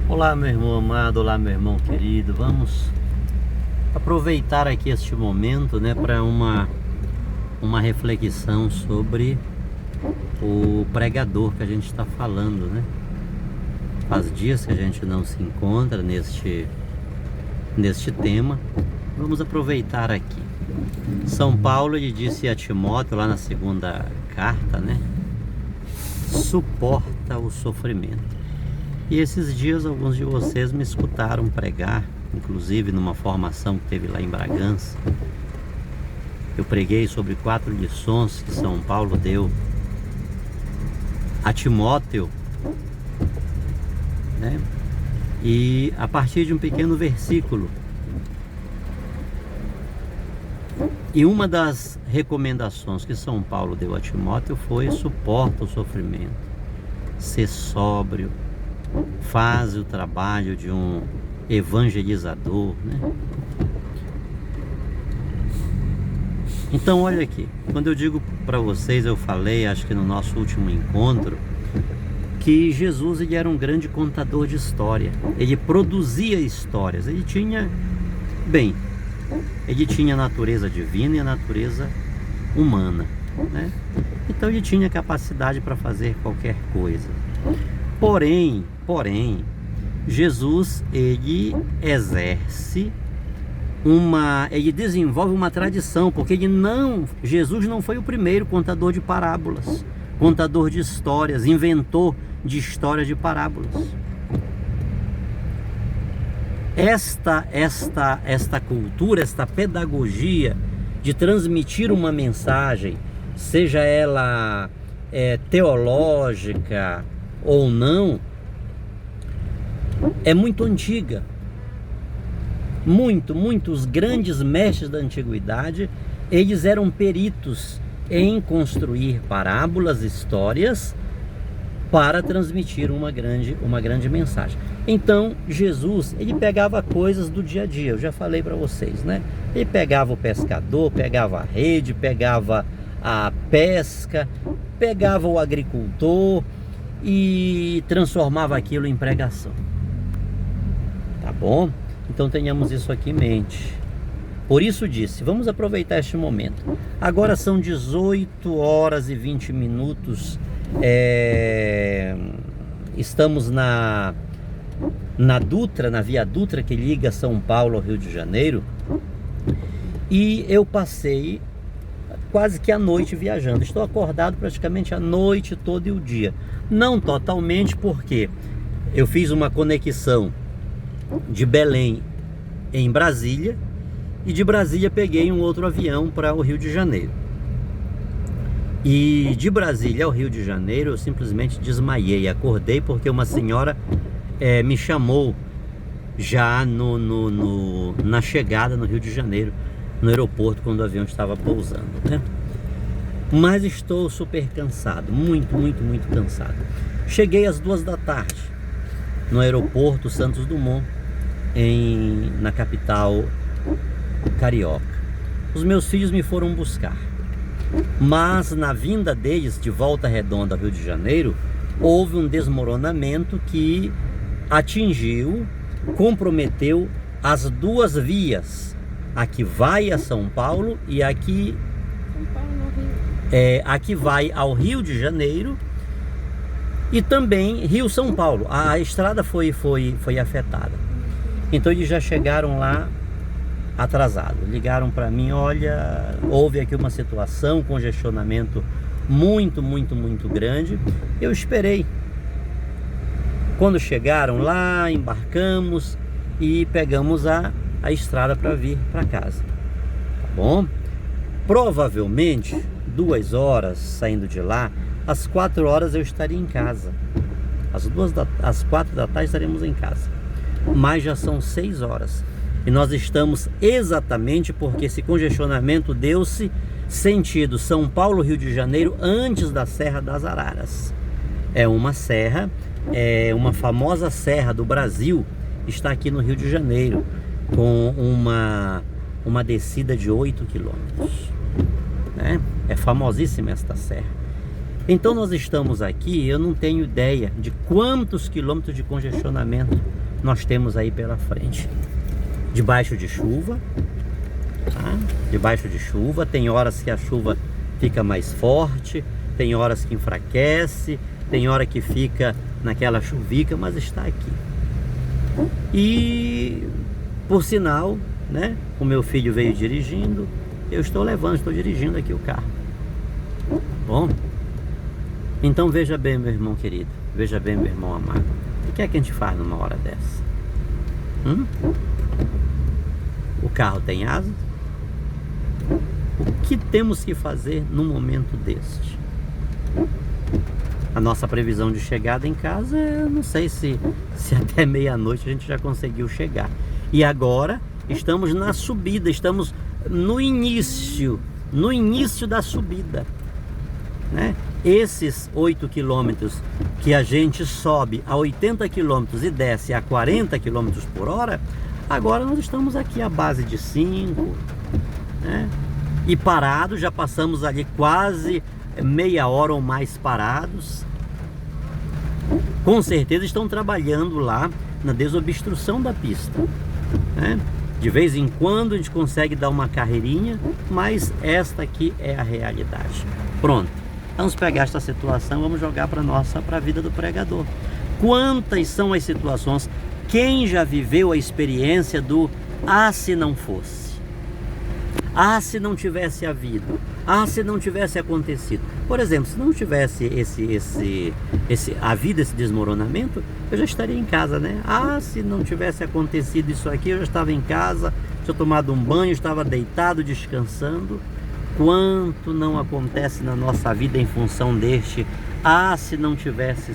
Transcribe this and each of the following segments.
Olá, meu irmão amado, olá, meu irmão querido. Vamos aproveitar aqui este momento, né, para uma reflexão sobre o pregador que a gente está falando, né? Faz dias que a gente não se encontra neste tema. Vamos aproveitar aqui. São Paulo, ele disse a Timóteo lá na segunda carta, né? Suporta o sofrimento. E esses dias alguns de vocês me escutaram pregar, inclusive numa formação que teve lá em Bragança. Eu preguei sobre 4 lições que São Paulo deu a Timóteo, né? E a partir de um pequeno versículo. E uma das recomendações que São Paulo deu a Timóteo foi: suporta o sofrimento, ser sóbrio, faz o trabalho de um evangelizador, né? Então olha aqui, quando eu digo para vocês, eu falei, acho que no nosso último encontro, que Jesus, ele era um grande contador de história. Ele produzia histórias. Ele tinha a natureza divina e a natureza humana, né? Então ele tinha capacidade para fazer qualquer coisa. Porém, Jesus, ele desenvolve uma tradição, porque Jesus não foi o primeiro contador de parábolas, contador de histórias, inventor de histórias de parábolas. Esta cultura, esta pedagogia de transmitir uma mensagem, seja ela teológica ou não, é muito antiga. Muitos grandes mestres da antiguidade, eles eram peritos em construir parábolas, histórias, para transmitir uma grande mensagem. Então Jesus, ele pegava coisas do dia a dia. Eu já falei para vocês, né? Ele pegava o pescador, pegava a rede, pegava a pesca, pegava o agricultor e transformava aquilo em pregação. Tá bom? Então tenhamos isso aqui em mente. Por isso disse, vamos aproveitar este momento. Agora são 18 horas e 20 minutos. Estamos na Dutra, na Via Dutra, que liga São Paulo ao Rio de Janeiro. E eu passei quase que a noite viajando. Estou acordado praticamente a noite toda e o dia. Não totalmente, porque eu fiz uma conexão de Belém em Brasília, e de Brasília peguei um outro avião para o Rio de Janeiro. E de Brasília ao Rio de Janeiro eu simplesmente desmaiei, acordei porque uma senhora me chamou já na chegada no Rio de Janeiro, no aeroporto, quando o avião estava pousando, né? Mas estou super cansado, muito cansado. Cheguei às 2 da tarde no aeroporto Santos Dumont, na capital carioca. Os meus filhos me foram buscar, mas na vinda deles de Volta Redonda ao Rio de Janeiro, houve um desmoronamento que comprometeu as 2 vias, a que vai a São Paulo e a que vai ao Rio de Janeiro, e também Rio-São Paulo. A estrada foi afetada. Então eles já chegaram lá atrasados. Ligaram para mim: olha, houve aqui uma situação, congestionamento muito grande. Eu esperei. Quando chegaram lá, embarcamos e pegamos a estrada para vir para casa. Tá bom? Provavelmente 2 horas saindo de lá, às 4 horas eu estaria em casa. Às 4 da tarde estaremos em casa. Mas já são 6 horas. E nós estamos exatamente porque esse congestionamento deu-se sentido São Paulo, Rio de Janeiro, antes da Serra das Araras. É uma serra, uma famosa serra do Brasil, está aqui no Rio de Janeiro, com uma descida de 8 quilômetros, né? É famosíssima esta serra. Então nós estamos aqui, eu não tenho ideia de quantos quilômetros de congestionamento nós temos aí pela frente. Debaixo de chuva, tá? Debaixo de chuva, tem horas que a chuva fica mais forte, tem horas que enfraquece, tem hora que fica naquela chuvica, mas está aqui. E, por sinal, né, o meu filho veio dirigindo, eu estou dirigindo aqui o carro. Bom, então veja bem, meu irmão querido, veja bem, meu irmão amado, o que é que a gente faz numa hora dessa? O carro tem asas? O que temos que fazer num momento deste? A nossa previsão de chegada em casa, eu não sei se até meia-noite a gente já conseguiu chegar. E agora estamos na subida, estamos no início da subida, né? Esses 8 quilômetros que a gente sobe a 80 quilômetros e desce a 40 quilômetros por hora, agora nós estamos aqui à base de 5, né? E parados, já passamos ali quase meia hora ou mais parados. Com certeza estão trabalhando lá na desobstrução da pista, né? De vez em quando a gente consegue dar uma carreirinha, mas esta aqui é a realidade. Pronto, vamos pegar esta situação, vamos jogar para a vida do pregador. Quantas são as situações? Quem já viveu a experiência do se não fosse? Se não tivesse havido, se não tivesse acontecido. Por exemplo, se não tivesse havido esse desmoronamento, eu já estaria em casa, né? Se não tivesse acontecido isso aqui, eu já estava em casa, tinha tomado um banho, estava deitado, descansando. Quanto não acontece na nossa vida em função deste, se não tivesse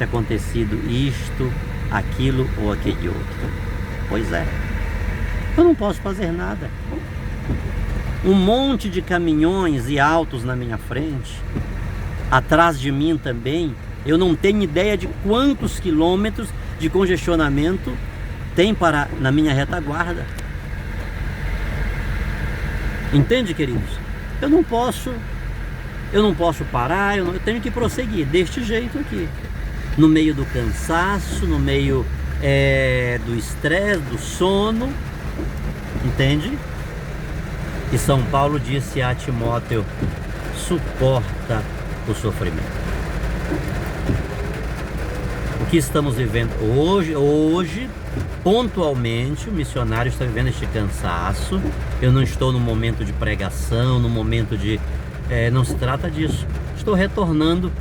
acontecido isto, aquilo ou aquele outro. Pois é. Eu não posso fazer nada. Um monte de caminhões e autos na minha frente, atrás de mim também. Eu não tenho ideia de quantos quilômetros de congestionamento tem na minha retaguarda. Entende, queridos? Eu não posso parar, eu tenho que prosseguir deste jeito aqui. No meio do cansaço, no meio do estresse, do sono. Entende? E São Paulo disse a Timóteo: suporta o sofrimento. O que estamos vivendo hoje, pontualmente, o missionário está vivendo este cansaço. Eu não estou no momento de pregação, no momento de... não se trata disso. Estou retornando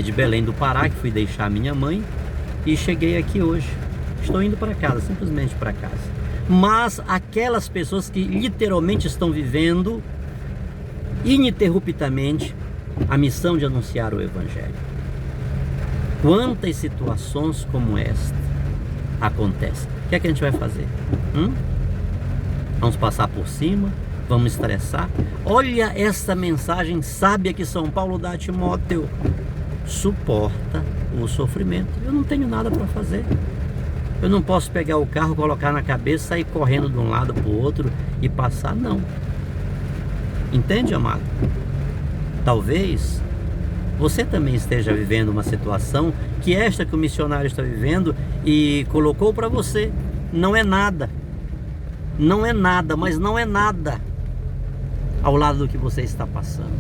de Belém do Pará, que fui deixar minha mãe, e cheguei aqui hoje. Estou indo para casa, simplesmente para casa. Mas aquelas pessoas que literalmente estão vivendo ininterruptamente a missão de anunciar o Evangelho. Quantas situações como esta acontecem? O que é que a gente vai fazer? Vamos passar por cima? Vamos estressar? Olha essa mensagem sábia que São Paulo dá a Timóteo: suporta o sofrimento. Eu não tenho nada para fazer. Eu não posso pegar o carro, colocar na cabeça, sair correndo de um lado para o outro e passar, não. Entende, amado? Talvez você também esteja vivendo uma situação que esta que o missionário está vivendo e colocou para você. Não é nada. Não é nada, mas não é nada ao lado do que você está passando.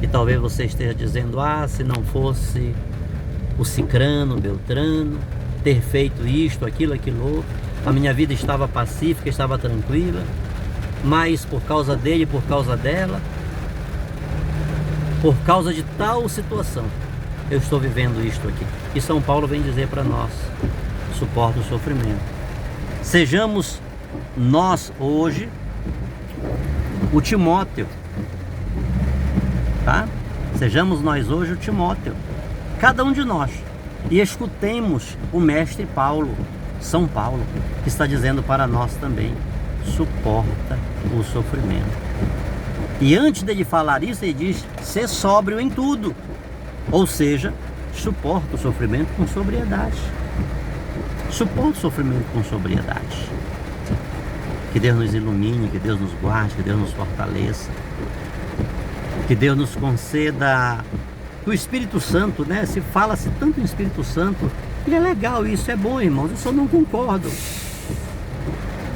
E talvez você esteja dizendo: se não fosse o cicrano, o beltrano, ter feito isto, aquilo, outro, a minha vida estava pacífica, estava tranquila, mas por causa dele, por causa dela, por causa de tal situação, eu estou vivendo isto aqui. E São Paulo vem dizer para nós: suporta o sofrimento. Sejamos nós hoje o Timóteo, tá? Sejamos nós hoje o Timóteo, cada um de nós. E escutemos o mestre Paulo, São Paulo, que está dizendo para nós também: suporta o sofrimento. E antes dele falar isso, ele diz: ser sóbrio em tudo. Ou seja, suporta o sofrimento com sobriedade. Suporta o sofrimento com sobriedade. Que Deus nos ilumine, que Deus nos guarde, que Deus nos fortaleça. Que Deus nos conceda o Espírito Santo, né? Se fala-se tanto em Espírito Santo, e é legal, isso é bom, irmãos. Eu só não concordo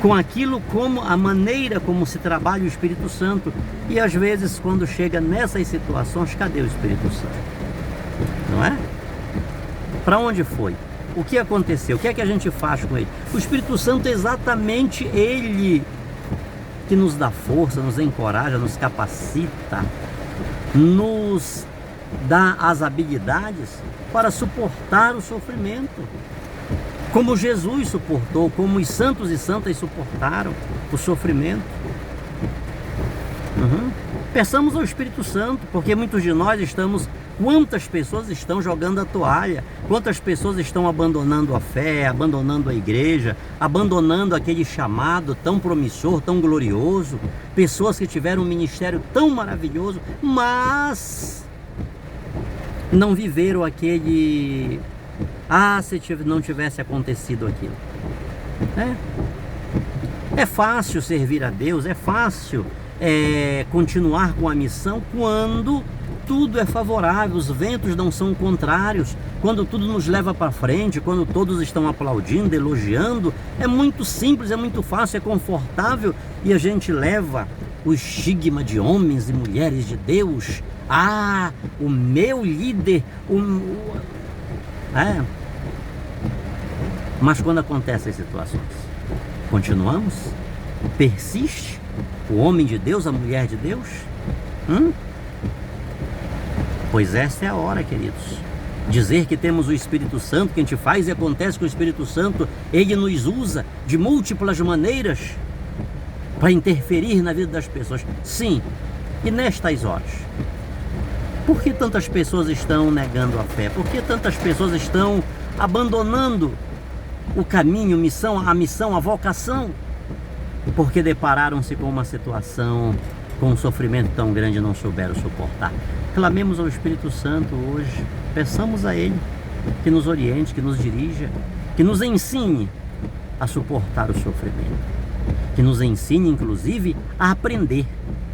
com aquilo, como a maneira como se trabalha o Espírito Santo. E às vezes, quando chega nessas situações, cadê o Espírito Santo? Não é? Para onde foi? O que aconteceu? O que é que a gente faz com ele? O Espírito Santo é exatamente ele que nos dá força, nos encoraja, nos capacita, nos dá as habilidades para suportar o sofrimento. Como Jesus suportou, como os santos e santas suportaram o sofrimento. Peçamos ao Espírito Santo, porque muitos de nós estamos... Quantas pessoas estão jogando a toalha? Quantas pessoas estão abandonando a fé, abandonando a igreja, abandonando aquele chamado tão promissor, tão glorioso? Pessoas que tiveram um ministério tão maravilhoso, mas não viveram aquele... se não tivesse acontecido aquilo. É fácil servir a Deus, é fácil continuar com a missão quando tudo é favorável, os ventos não são contrários, quando tudo nos leva para frente, quando todos estão aplaudindo, elogiando. É muito simples, é muito fácil, é confortável, e a gente leva o estigma de homens e mulheres de Deus. O meu líder, Mas quando acontecem as situações, continuamos? Persiste o homem de Deus, a mulher de Deus? Pois esta é a hora, queridos. Dizer que temos o Espírito Santo, que a gente faz e acontece com o Espírito Santo, ele nos usa de múltiplas maneiras para interferir na vida das pessoas. Sim, e nestas horas, por que tantas pessoas estão negando a fé? Por que tantas pessoas estão abandonando o caminho, a missão, a vocação? Porque depararam-se com uma situação, com um sofrimento tão grande e não souberam suportar. Clamemos ao Espírito Santo hoje, peçamos a Ele que nos oriente, que nos dirija, que nos ensine a suportar o sofrimento, que nos ensine, inclusive, a aprender.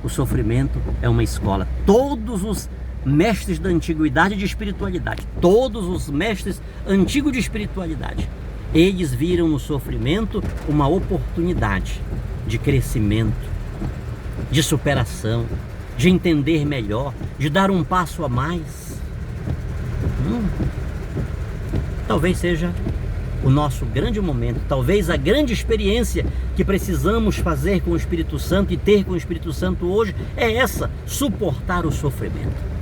O sofrimento é uma escola. Todos os mestres da antiguidade de espiritualidade, todos os mestres antigos de espiritualidade, eles viram no sofrimento uma oportunidade de crescimento, de superação, de entender melhor, de dar um passo a mais. Talvez seja o nosso grande momento, talvez a grande experiência que precisamos fazer com o Espírito Santo e ter com o Espírito Santo hoje é essa: suportar o sofrimento.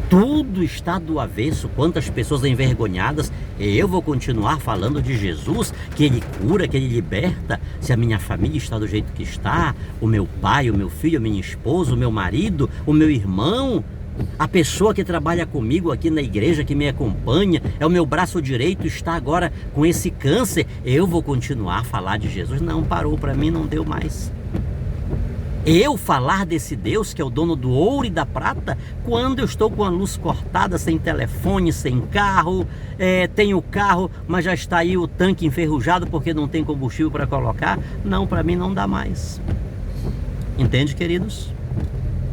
Tudo está do avesso, quantas pessoas envergonhadas. Eu vou continuar falando de Jesus, que Ele cura, que Ele liberta, se a minha família está do jeito que está, o meu pai, o meu filho, a minha esposa, o meu marido, o meu irmão, a pessoa que trabalha comigo aqui na igreja, que me acompanha, é o meu braço direito, está agora com esse câncer. Eu vou continuar a falar de Jesus. Não, parou para mim, não deu mais. Eu falar desse Deus que é o dono do ouro e da prata, quando eu estou com a luz cortada, sem telefone, sem carro, tenho carro, mas já está aí o tanque enferrujado porque não tem combustível para colocar? Não, para mim não dá mais. Entende, queridos?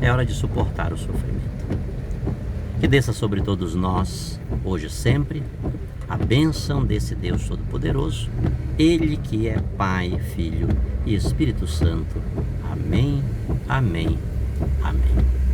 É hora de suportar o sofrimento. Que desça sobre todos nós, hoje e sempre, a bênção desse Deus Todo-Poderoso, Ele que é Pai, Filho e Espírito Santo. Amém, amém, amém.